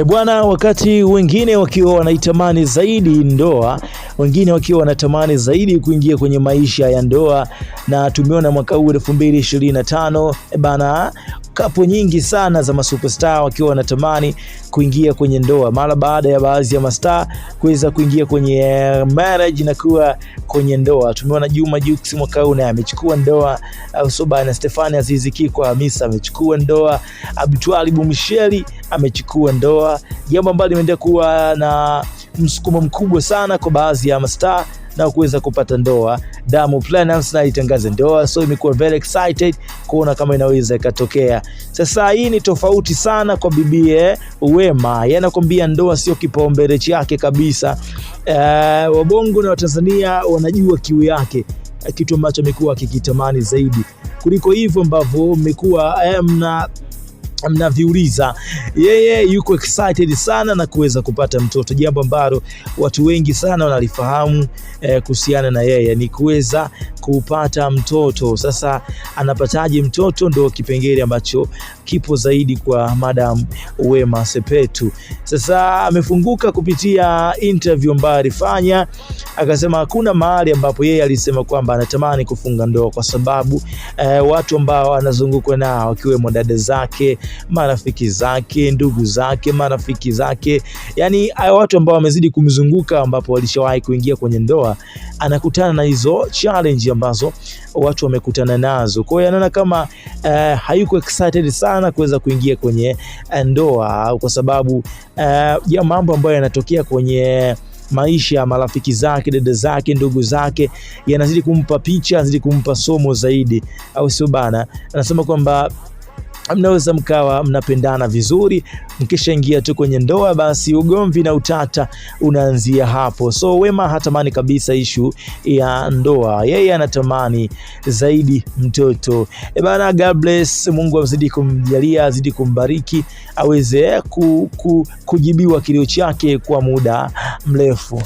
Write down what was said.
Bwana, wakati wengine wakiwa wanaitamani zaidi ndoa, wengine wakiwa wanatamani zaidi kuingia kwenye maisha ya ndoa, na tumeona mwaka huu 2025 bana, kapo nyingi sana za masuperstar wakiwa wanatamani kuingia kwenye ndoa mara baada ya baadhi ya mastaa kuweza kuingia kwenye marriage na kuwa kwenye ndoa. Tumeona Juma Jux mwaka huu naye amechukua ndoa, Soba na Stefania Aziz Ki kwa Hamisa amechukua ndoa, Abdulwahab Msheli amechukua ndoa, jambo ambalo limeenda kuwa na msukumo mkubwa sana kwa baadhi ya mastaa na kuweza kupata ndoa. Diamond Platnumz na itangaza ndoa, so imekuwa very excited kuona kama inaweza ikatokea. Sasa hii ni tofauti sana kwa bibie Wema, yeye anakuambia ndoa sio kipaumbele chake kabisa. Wabongo na Watanzania wanajua kiu yake, kitu ambacho amekuwa akikitamani zaidi kuliko hivyo ambavyo mmekuwa mnaviuliza. Yeye yuko excited sana na kuweza kupata mtoto, jambo ambalo watu wengi sana wanalifahamu kuhusiana na yeye ni kuweza kupata mtoto. Sasa anapataje mtoto, ndio kipengele ambacho kipo zaidi kwa Madam Wema Sepetu. Sasa amefunguka kupitia interview ambayo alifanya, akasema hakuna mahali ambapo yeye alisema kwamba anatamani kufunga ndoa, kwa sababu watu ambao anazungukwa nao wakiwemo dada zake, marafiki zake, ndugu zake, marafiki zake, yani watu ambao wamezidi kumzunguka ambapo walishawahi kuingia kwenye ndoa, anakutana na hizo challenge ambazo watu wamekutana nazo. Kwa hiyo anaona kama hayuko excited sana kuweza kuingia kwenye ndoa, kwa sababu ya mambo ambayo yanatokea kwenye maisha ya marafiki zake, dada zake, ndugu zake yanazidi kumpa picha, yanazidi kumpa somo zaidi, au sio bana? Anasema kwamba mnaweza mkawa mnapendana vizuri, mkishaingia tu kwenye ndoa basi ugomvi na utata unaanzia hapo. So Wema hatamani kabisa issue ya ndoa, yeye anatamani zaidi mtoto. Bana, God bless, Mungu azidi kumjalia, azidi kumbariki, aweze kujibiwa kilio chake kwa muda mrefu.